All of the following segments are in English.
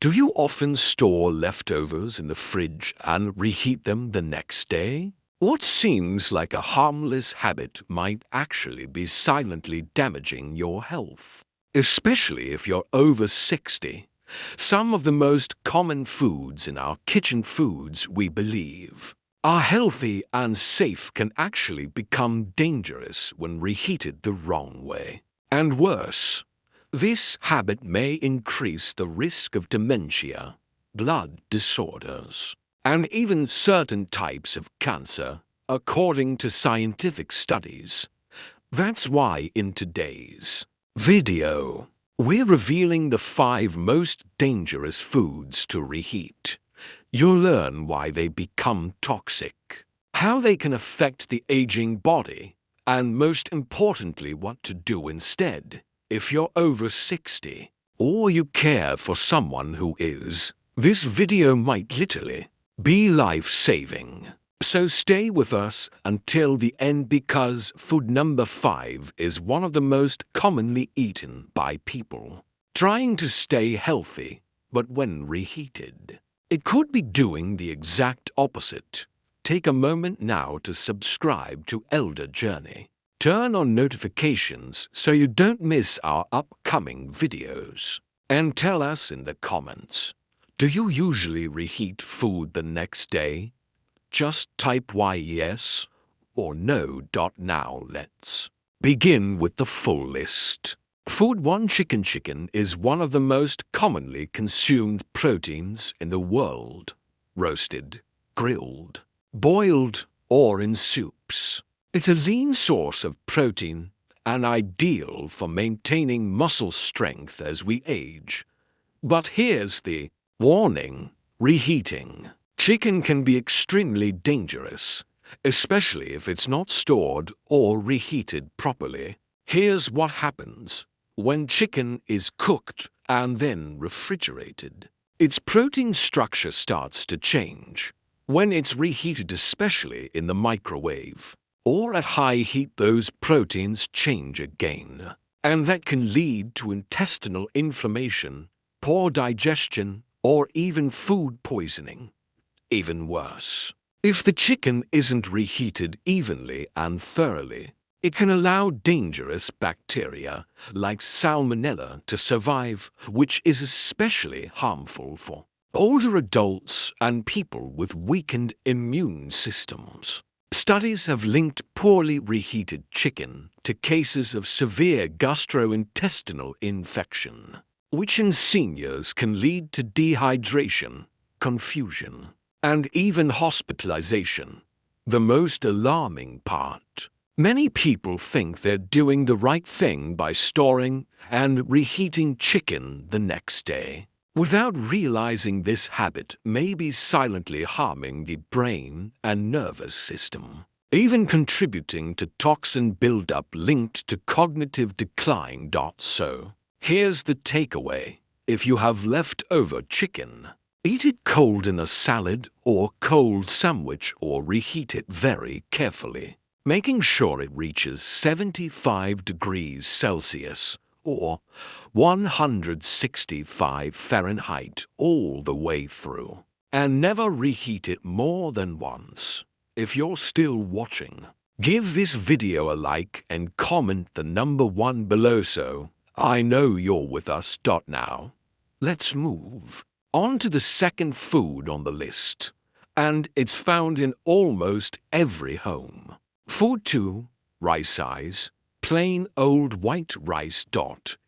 Do you often store leftovers in the fridge and reheat them the next day? What seems like a harmless habit might actually be silently damaging your health, especially if you're over 60. Some of the most common foods in our kitchen foods, we believe, are healthy and safe can actually become dangerous when reheated the wrong way. And worse, this habit may increase the risk of dementia, blood disorders, and even certain types of cancer, according to scientific studies. That's why in today's video, we're revealing the 5 most dangerous foods to reheat. You'll learn why they become toxic, how they can affect the aging body, and most importantly, what to do instead if you're over 60 or you care for someone who is. This video might literally be life-saving. So stay with us until the end because food number 5 is one of the most commonly eaten by people trying to stay healthy, but when reheated, it could be doing the exact opposite. Take a moment now to subscribe to Elder Journey. Turn on notifications so you don't miss our upcoming videos. And tell us in the comments, do you usually reheat food the next day? Just type yes or no. Now let's begin with the full list. Food 1. Chicken is one of the most commonly consumed proteins in the world. Roasted, grilled, boiled, or in soups. It's a lean source of protein and ideal for maintaining muscle strength as we age. But here's the warning: reheating. Chicken can be extremely dangerous, especially if it's not stored or reheated properly. Here's what happens when chicken is cooked and then refrigerated. Its protein structure starts to change. When it's reheated, especially in the microwave or at high heat, those proteins change again. And that can lead to intestinal inflammation, poor digestion, or even food poisoning. Even worse, if the chicken isn't reheated evenly and thoroughly, it can allow dangerous bacteria like salmonella to survive, which is especially harmful for older adults and people with weakened immune systems. Studies have linked poorly reheated chicken to cases of severe gastrointestinal infection, which in seniors can lead to dehydration, confusion, and even hospitalization. The most alarming part: many people think they're doing the right thing by storing and reheating chicken the next day, without realizing this habit may be silently harming the brain and nervous system, even contributing to toxin buildup linked to cognitive decline. So, here's the takeaway: if you have leftover chicken, eat it cold in a salad or cold sandwich or reheat it very carefully, making sure it reaches 75 degrees Celsius or 165 Fahrenheit all the way through. And never reheat it more than once. If you're still watching, give this video a like and comment the number 1 below so I know you're with us. Now, let's move on to the second food on the list, and it's found in almost every home. Food 2. Rice. Plain old white rice.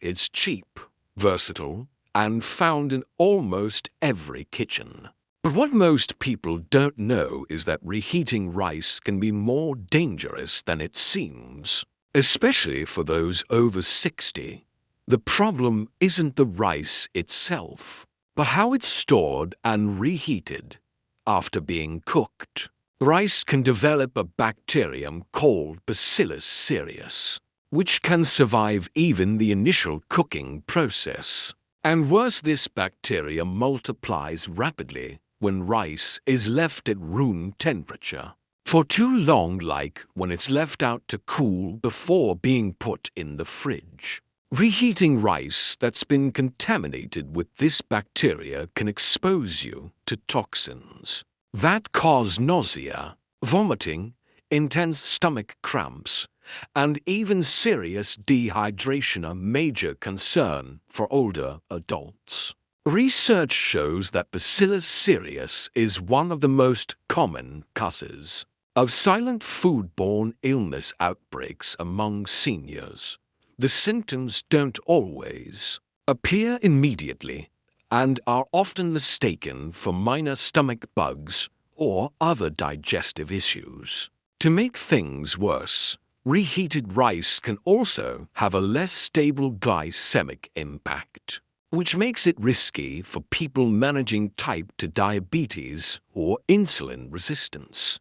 It's cheap, versatile, and found in almost every kitchen. But what most people don't know is that reheating rice can be more dangerous than it seems, especially for those over 60. The problem isn't the rice itself, but how it's stored and reheated after being cooked. Rice can develop a bacterium called Bacillus cereus, which can survive even the initial cooking process. And worse, this bacteria multiplies rapidly when rice is left at room temperature for too long, like when it's left out to cool before being put in the fridge. Reheating rice that's been contaminated with this bacteria can expose you to toxins that cause nausea, vomiting, intense stomach cramps, and even serious dehydration, a major concern for older adults. Research shows that Bacillus cereus is one of the most common causes of silent foodborne illness outbreaks among seniors. The symptoms don't always appear immediately and are often mistaken for minor stomach bugs or other digestive issues. To make things worse, reheated rice can also have a less stable glycemic impact, which makes it risky for people managing type 2 diabetes or insulin resistance.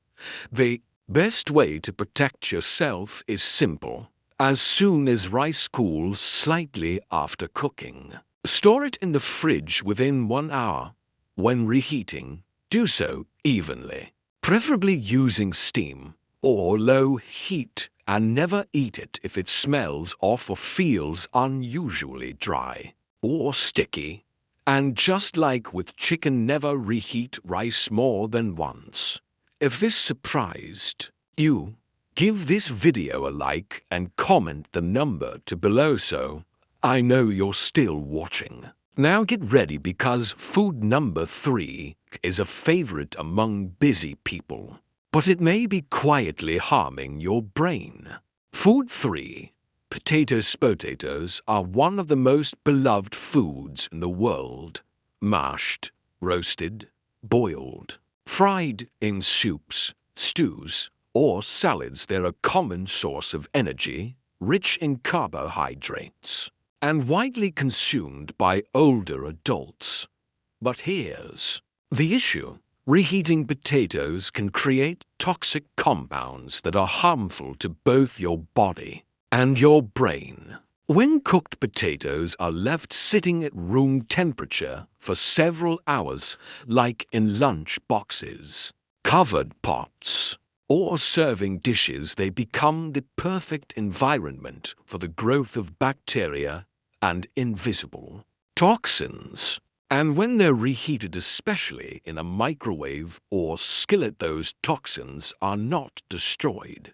The best way to protect yourself is simple. As soon as rice cools slightly after cooking, store it in the fridge within 1 hour. When reheating, do so evenly, preferably using steam or low heat, and never eat it if it smells off or feels unusually dry or sticky. And just like with chicken, never reheat rice more than once. If this surprised you, give this video a like and comment the number to below so I know you're still watching. Now get ready, because food number 3 is a favorite among busy people, but it may be quietly harming your brain. Food 3. Potatoes are one of the most beloved foods in the world. Mashed, roasted, boiled, fried in soups, stews, or salads, they're a common source of energy, rich in carbohydrates, and widely consumed by older adults. But here's the issue. Reheating potatoes can create toxic compounds that are harmful to both your body and your brain. When cooked potatoes are left sitting at room temperature for several hours, like in lunch boxes, covered pots, or serving dishes, they become the perfect environment for the growth of bacteria and invisible toxins. And when they're reheated, especially in a microwave or skillet, those toxins are not destroyed.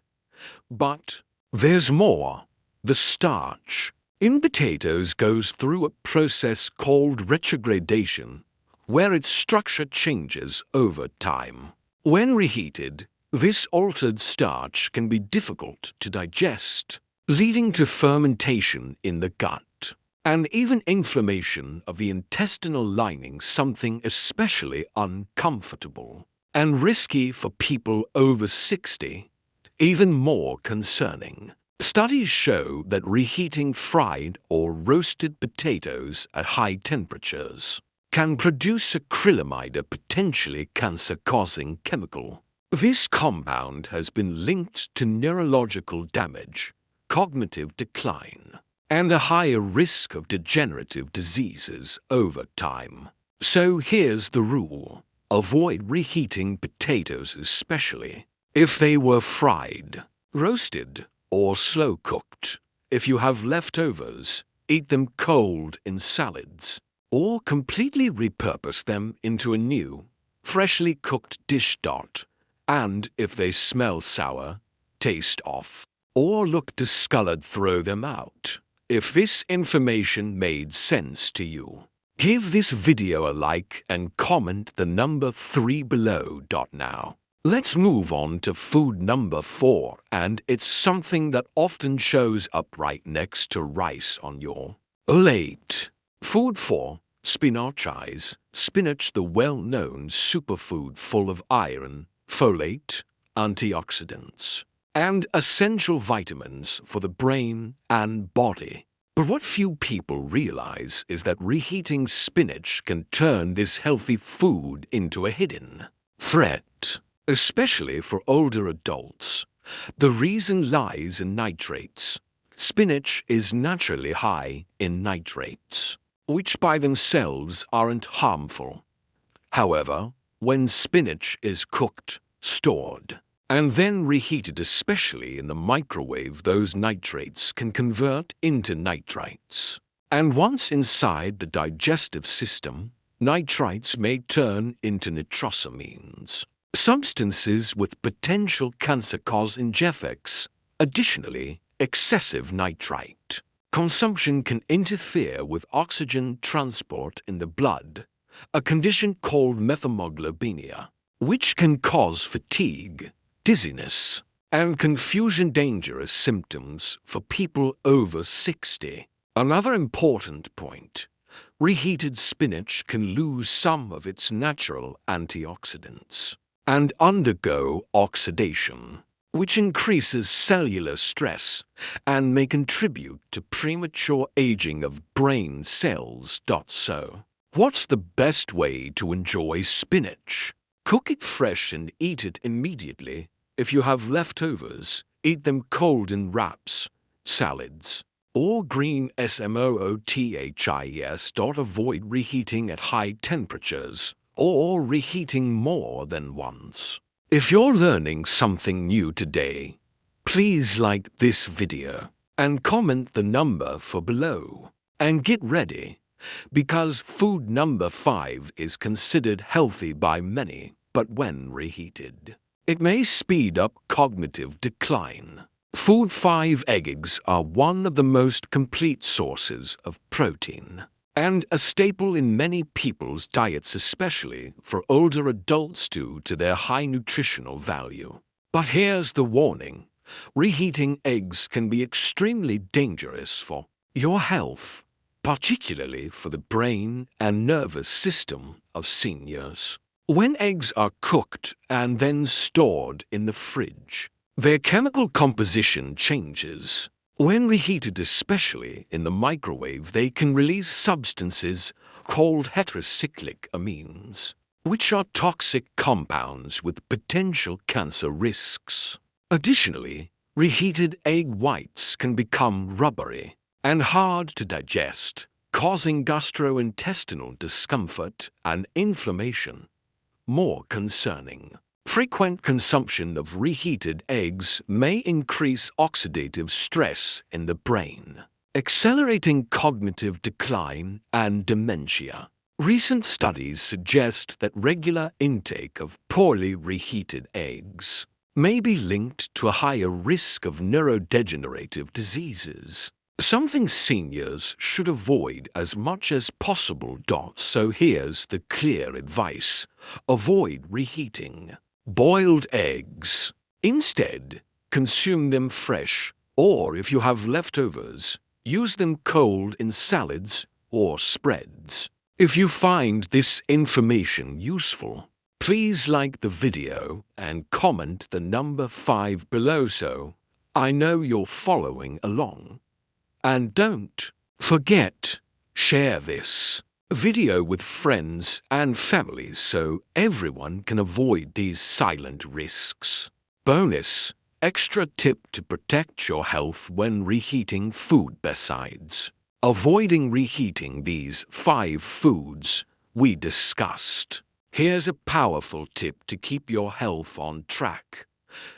But there's more. The starch in potatoes goes through a process called retrogradation, where its structure changes over time. When reheated, this altered starch can be difficult to digest, leading to fermentation in the gut and even inflammation of the intestinal lining, something especially uncomfortable and risky for people over 60. Even more concerning, studies show that reheating fried or roasted potatoes at high temperatures can produce acrylamide, a potentially cancer-causing chemical. This compound has been linked to neurological damage, cognitive decline, and a higher risk of degenerative diseases over time. So here's the rule. Avoid reheating potatoes, especially if they were fried, roasted, or slow cooked. If you have leftovers, eat them cold in salads, or completely repurpose them into a new, freshly cooked dish. And if they smell sour, taste off, or look discolored, throw them out. If this information made sense to you, give this video a like and comment the number 3 below. Now, let's move on to food number 4, and it's something that often shows up right next to rice on your plate. Food 4. Spinach. Spinach, the well-known superfood full of iron, folate, antioxidants, and essential vitamins for the brain and body. But what few people realize is that reheating spinach can turn this healthy food into a hidden threat, especially for older adults. The reason lies in nitrates. Spinach is naturally high in nitrates, which by themselves aren't harmful. However, when spinach is cooked, stored, and then reheated, especially in the microwave. Those nitrates can convert into nitrites. And once inside the digestive system, nitrites may turn into nitrosamines, substances with potential cancer-causing effects. Additionally, excessive nitrite consumption can interfere with oxygen transport in the blood, a condition called methemoglobinemia, which can cause fatigue, dizziness, and confusion, dangerous symptoms for people over 60. Another important point: reheated spinach can lose some of its natural antioxidants and undergo oxidation, which increases cellular stress and may contribute to premature aging of brain cells. So, what's the best way to enjoy spinach? Cook it fresh and eat it immediately. If you have leftovers, eat them cold in wraps, salads, or green smooths. Avoid reheating at high temperatures or reheating more than once. If you're learning something new today, please like this video and comment the number for below. And get ready, because food number 5 is considered healthy by many, but when reheated, it may speed up cognitive decline. Food 5. Eggs are one of the most complete sources of protein and a staple in many people's diets, especially for older adults due to their high nutritional value. But here's the warning: reheating eggs can be extremely dangerous for your health, particularly for the brain and nervous system of seniors. When eggs are cooked and then stored in the fridge, their chemical composition changes. When reheated, especially in the microwave, they can release substances called heterocyclic amines, which are toxic compounds with potential cancer risks. Additionally, reheated egg whites can become rubbery and hard to digest, causing gastrointestinal discomfort and inflammation. More concerning, frequent consumption of reheated eggs may increase oxidative stress in the brain, accelerating cognitive decline and dementia. Recent studies suggest that regular intake of poorly reheated eggs may be linked to a higher risk of neurodegenerative diseases, something seniors should avoid as much as possible. So here's the clear advice: avoid reheating boiled eggs. Instead, consume them fresh, or if you have leftovers, use them cold in salads or spreads. If you find this information useful, please like the video and comment the number 5 below so I know you're following along. And don't forget, share this video with friends and family so everyone can avoid these silent risks. Bonus, extra tip to protect your health when reheating food. Besides avoiding reheating these 5 foods we discussed, here's a powerful tip to keep your health on track.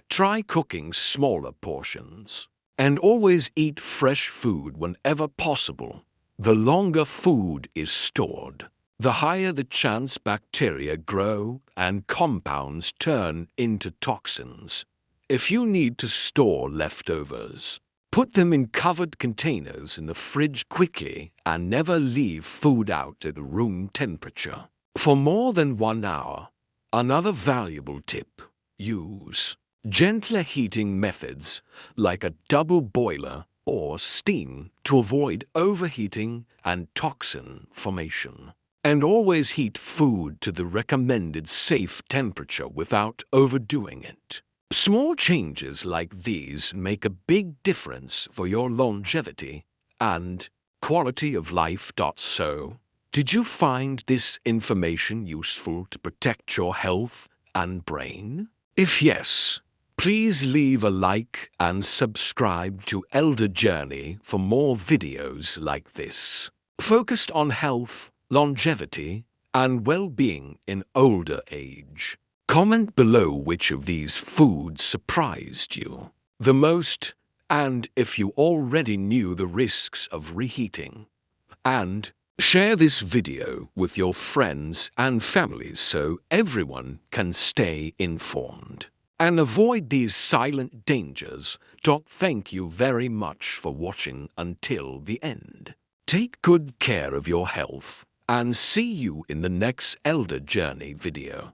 Try cooking smaller portions and always eat fresh food whenever possible. The longer food is stored, the higher the chance bacteria grow and compounds turn into toxins. If you need to store leftovers, put them in covered containers in the fridge quickly and never leave food out at room temperature for more than 1 hour. Another valuable tip: use gentler heating methods like a double boiler or steam to avoid overheating and toxin formation. And always heat food to the recommended safe temperature without overdoing it. Small changes like these make a big difference for your longevity and quality of life. So, did you find this information useful to protect your health and brain? If yes, please leave a like and subscribe to Elder Journey for more videos like this, focused on health, longevity, and well-being in older age. Comment below which of these foods surprised you the most, and if you already knew the risks of reheating. And share this video with your friends and families so everyone can stay informed and avoid these silent dangers. Thank you very much for watching until the end. Take good care of your health and see you in the next Elder Journey video.